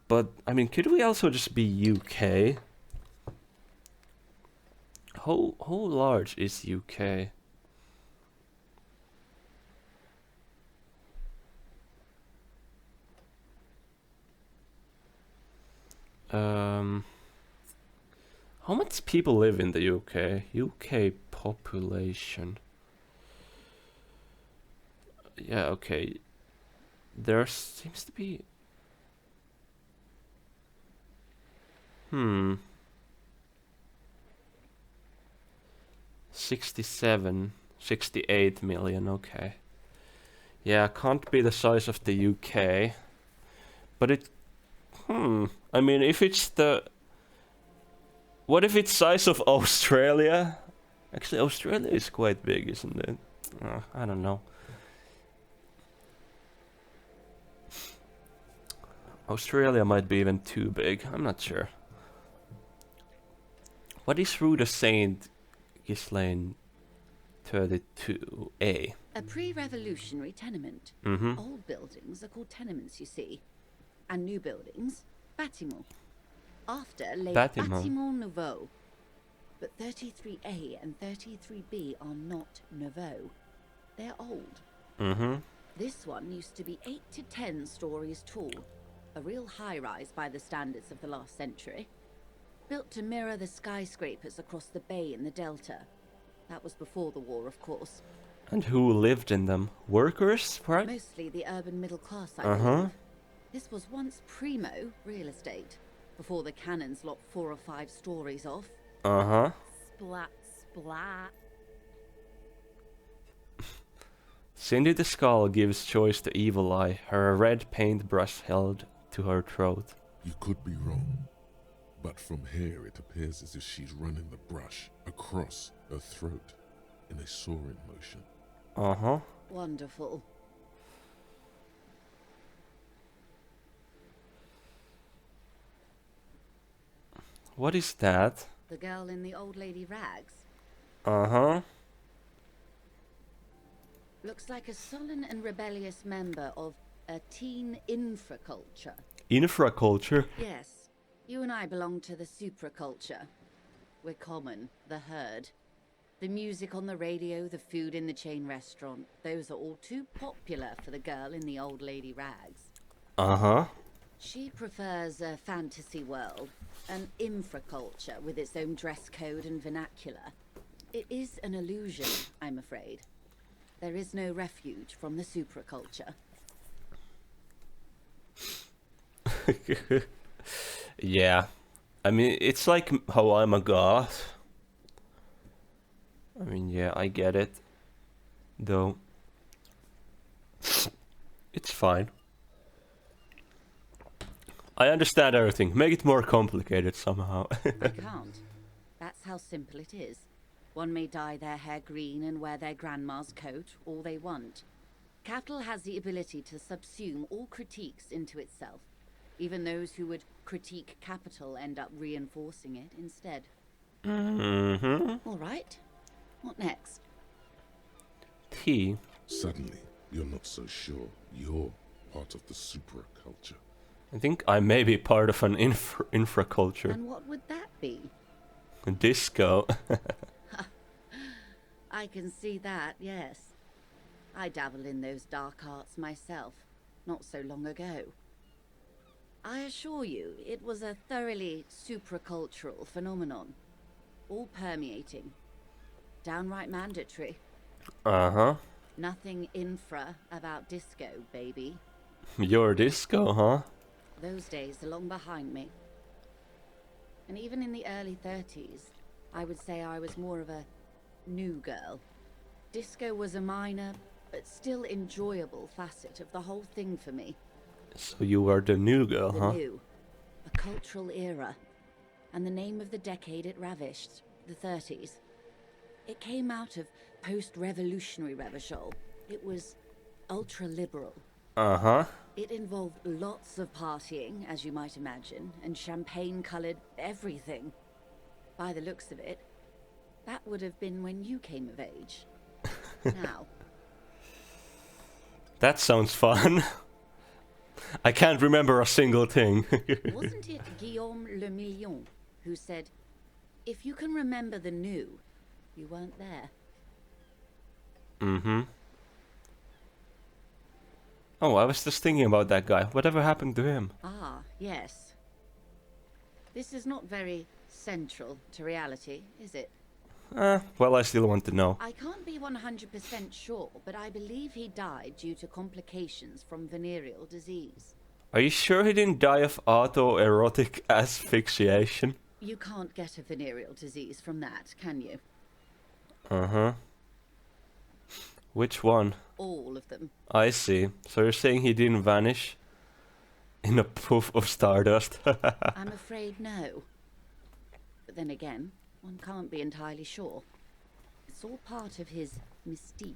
But, I mean, could we also just be UK? How large is UK? How much people live in the UK? UK population. Yeah, okay. There seems to be... 67, 68 million, okay. Yeah, can't be the size of the UK. But it... I mean, if it's the... What if it's size of Australia? Actually, Australia is quite big, isn't it? I don't know. Australia might be even too big. I'm not sure. What is Rue de Saint Ghislain 32A? A pre-revolutionary tenement. Old buildings are called tenements, you see. And new buildings, bâtiments. After les Bâtiments. bâtiments nouveaux. But 33A and 33B are not nouveaux. They're old. This one used to be 8 to 10 stories tall. A real high-rise by the standards of the last century. Built to mirror the skyscrapers across the bay in the Delta. That was before the war, of course. And who lived in them? Workers, right? Mostly the urban middle class, I believe. This was once primo real estate. Before the cannons lopped 4 or 5 stories off. Splat, splat. Cindy the Skull gives choice to Evil Eye, her red paintbrush held to her throat. You could be wrong, but from here it appears as if she's running the brush across her throat in a soaring motion. Wonderful. What is that? The girl in the old lady rags. Looks like a sullen and rebellious member of a teen infraculture. Infraculture? Yes, you and I belong to the supraculture. We're common, the herd. The music on the radio, the food in the chain restaurant, those are all too popular for the girl in the old lady rags. She prefers a fantasy world, an infraculture with its own dress code and vernacular. It is an illusion, I'm afraid. There is no refuge from the supraculture. Yeah. I mean, it's like how I'm a goth. I mean, yeah, I get it. Though. It's fine. I understand everything. Make it more complicated somehow. I can't. how simple it is. One may dye their hair green and wear their grandma's coat, all they want. Capital has the ability to subsume all critiques into itself. Even those who would critique capital end up reinforcing it instead. All right. What next? Tea. Suddenly, you're not so sure you're part of the supraculture. I think I may be part of an infraculture. And what would that be? Disco. I can see that, yes. I dabble in those dark arts myself, not so long ago. I assure you, it was a thoroughly supracultural phenomenon. All permeating. Downright mandatory. Uh-huh. Nothing infra about disco, baby. Your disco, huh? Those days are long behind me. And even in the early 30s, I would say I was more of a new girl. Disco was a minor, but still enjoyable facet of the whole thing for me. So you were the new girl, The huh? new. A cultural era. And the name of the decade it ravished, the 30s. It came out of post-revolutionary Revachol. It was ultra-liberal. Uh-huh. It involved lots of partying, as you might imagine, and champagne-colored everything. By the looks of it, that would have been when you came of age. Now, That sounds fun. I can't remember a single thing. wasn't it Guillaume Le Million who said, if you can remember the new, you weren't there? Mm-hmm. Oh, I was just thinking about that guy. Whatever happened to him? Ah, yes. This is not very central to reality, is it? Well, I still want to know. I can't be 100% sure, but I believe he died due to complications from venereal disease. Are you sure he didn't die of autoerotic asphyxiation? You can't get a venereal disease from that, can you? Uh-huh. Which one? All of them. I see. So you're saying he didn't vanish in a poof of stardust? I'm afraid no. But then again, one can't be entirely sure. It's all part of his mystique.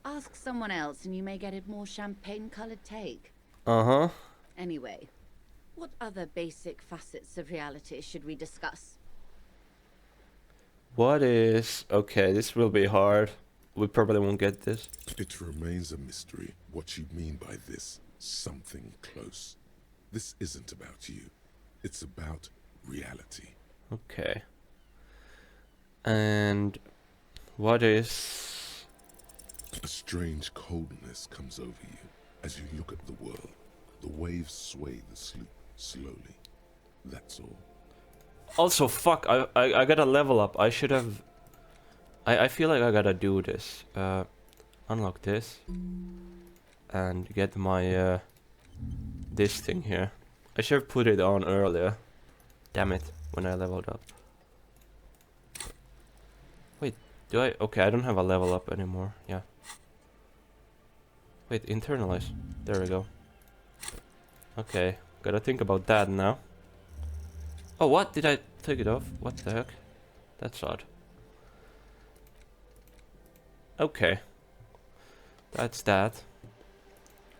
Ask someone else and you may get a more champagne-colored take. Uh-huh. Anyway, what other basic facets of reality should we discuss? What is... Okay, this will be hard. We probably won't get this. It remains a mystery what you mean by this something close. This isn't about you. It's about reality. Okay. And... What is... A strange coldness comes over you as you look at the world. The waves sway the sloop slowly. That's all. Also, fuck, I gotta level up. I should have... I feel like I gotta do this. Unlock this. And get my, this thing here. I should have put it on earlier. Damn it, when I leveled up. Wait, do I... Okay, I don't have a level up anymore. Yeah. Wait, internalize. There we go. Okay, gotta think about that now. Oh, what? Did I take it off? What the heck? That's odd. Okay. That's that.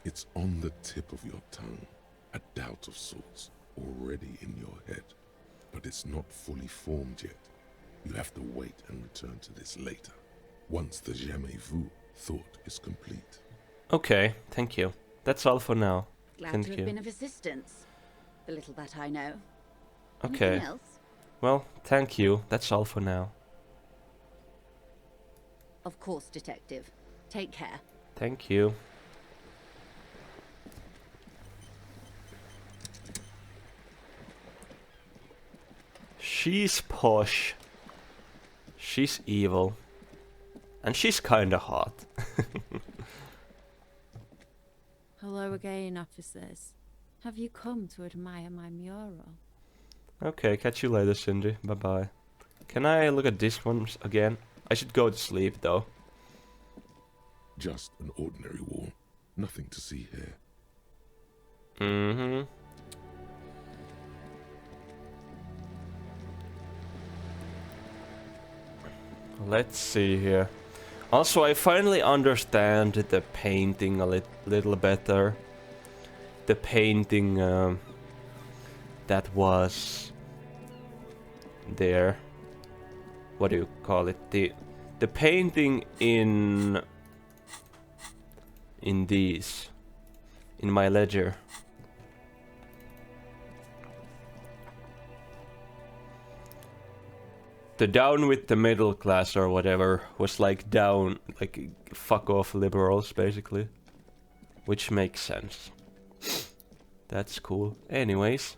It's on the tip of your tongue. A doubt of sorts already in your head. But it's not fully formed yet. You have to wait and return to this later. Once the jamais vu thought is complete. Okay, thank you. That's all for now. Glad Thank to have you. been of assistance. The little that I know. Okay. Anything else? Well, thank you. That's all for now. Of course, Detective. Take care. Thank you. She's posh. She's evil. And she's kinda hot. Hello again, officers. Have you come to admire my mural? Okay, catch you later, Cindy. Bye-bye. Can I look at this one again? I should go to sleep, though. Just an ordinary wall. Nothing to see here. Mm-hmm. Let's see here. Also, I finally understand the painting a little better. The painting that was there. What do you call it? The painting in these, in my ledger. The down with the middle class or whatever was like down, like fuck off liberals basically. Which makes sense. That's cool. Anyways.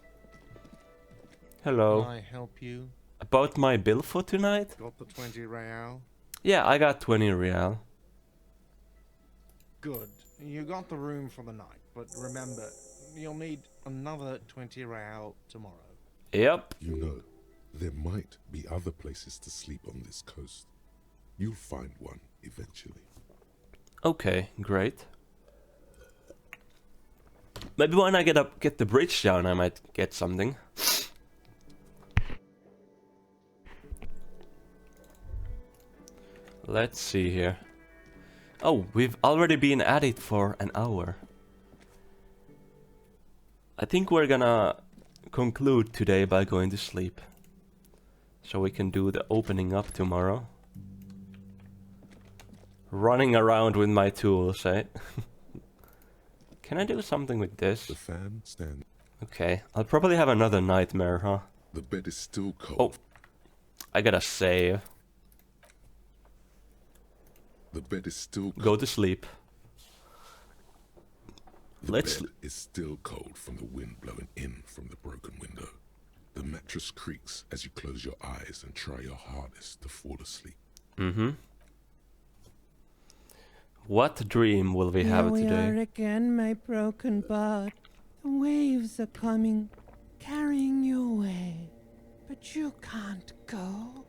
Hello. Can I help you? About my bill for tonight? Got the 20 real? Yeah, I got 20 real. Good. You got the room for the night, but remember, you'll need another 20 real tomorrow. Yep. You know, there might be other places to sleep on this coast. You'll find one eventually. Okay, great. Maybe when I get the bridge down, I might get something. Let's see here. Oh, we've already been at it for an hour. I think we're gonna conclude today by going to sleep. So we can do the opening up tomorrow. Running around with my tools, eh? Can I do something with this? The fan stands. Okay, I'll probably have another nightmare, huh? The bed is still cold. Oh, I gotta save. The bed is still cold. Go to sleep. The Let's bed is still cold from the wind blowing in from the broken window. The mattress creaks as you close your eyes and try your hardest to fall asleep. Mm-hmm. What dream will we have Here we are today? again, my broken bird. The waves are coming, carrying you away. But you can't go.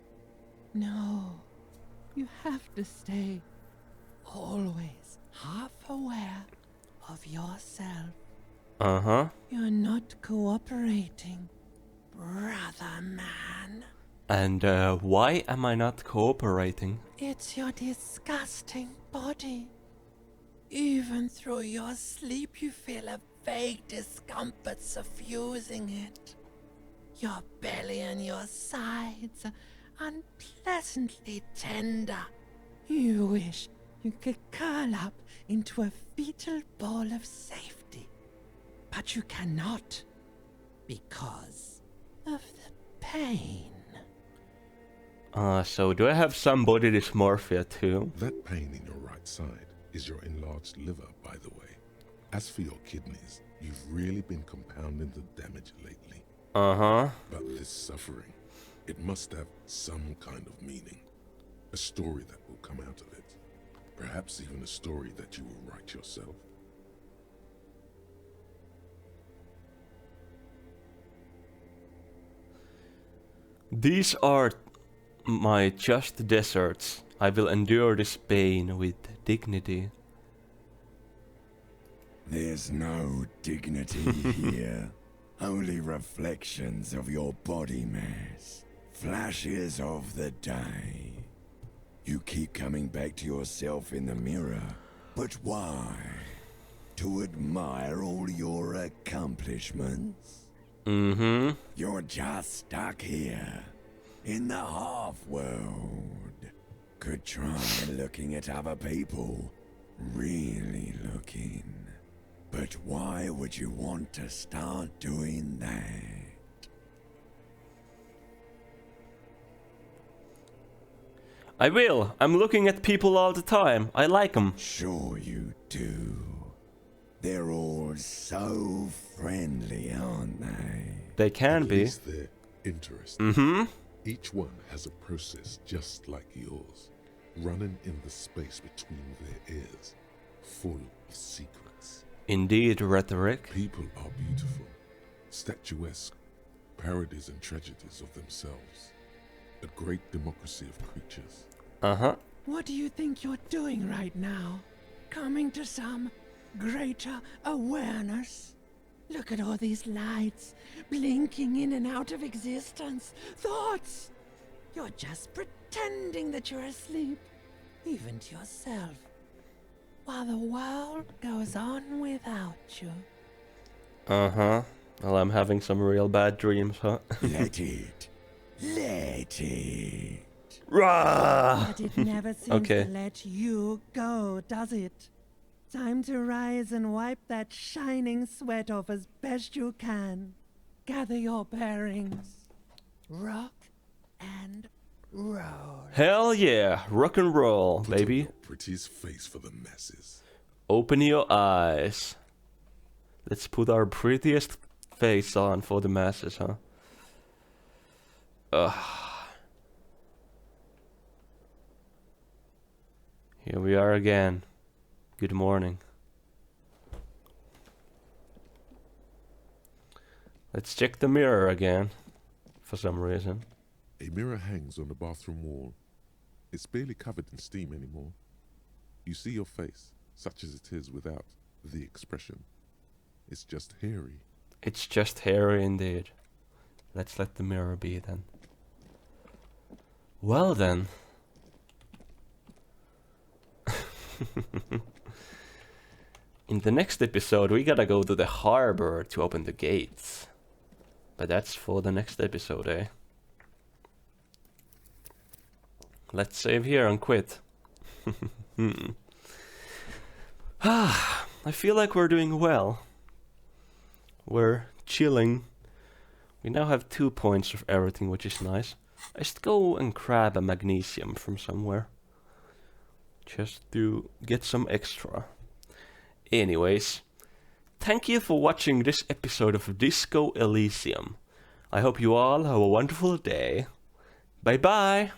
No, you have to stay. Always half aware of yourself. Uh-huh. You're not cooperating, brother man. And why am I not cooperating? It's your disgusting body. Even through your sleep, you feel a vague discomfort suffusing it. Your belly and your sides are unpleasantly tender. You wish you could curl up into a fetal ball of safety. But you cannot, because of the pain. So do I have some body dysmorphia too? That pain in your right side is your enlarged liver, by the way. As for your kidneys, you've really been compounding the damage lately. Uh-huh. But this suffering, it must have some kind of meaning. A story that will come out of it. Perhaps even a story that you will write yourself. These are my just deserts. I will endure this pain with dignity. There's no dignity here. Only reflections of your body mass. Flashes of the day. You keep coming back to yourself in the mirror. But why? To admire all your accomplishments? Mm-hmm. You're just stuck here. In the half-world. Could try looking at other people. Really looking. But why would you want to start doing that? I will. I'm looking at people all the time. I like them. Sure you do. They're all so friendly, aren't they? They can At be. least they're interesting. Mm-hmm. Each one has a process just like yours, running in the space between their ears, full of secrets. Indeed, rhetoric. People are beautiful, statuesque, parodies and tragedies of themselves. A great democracy of creatures. Uh-huh. What do you think you're doing right now? Coming to some greater awareness? Look at all these lights, blinking in and out of existence. Thoughts! You're just pretending that you're asleep, even to yourself, while the world goes on without you. Uh-huh. Well, I'm having some real bad dreams, huh? Let it. Let it. Rah! But it never seems Okay. to let you go, does it? Time to rise and wipe that shining sweat off as best you can. Gather your bearings. Rock and roll. Hell yeah, rock and roll, Put on baby. your prettiest face for the masses. Open your eyes. Let's put our prettiest face on for the masses, huh? Ugh. Here we are again. Good morning. Let's check the mirror again, for some reason. A mirror hangs on the bathroom wall. It's barely covered in steam anymore. You see your face, such as it is without the expression. It's just hairy. It's just hairy indeed. Let's let the mirror be then. Well then. In the next episode we gotta go to the harbor to open the gates. But that's for the next episode, eh? Let's save here and quit. I feel like we're doing well. We're chilling. We now have 2 points of everything, which is nice. I should go and grab a magnesium from somewhere. Just to get some extra. Anyways, thank you for watching this episode of Disco Elysium. I hope you all have a wonderful day. Bye bye!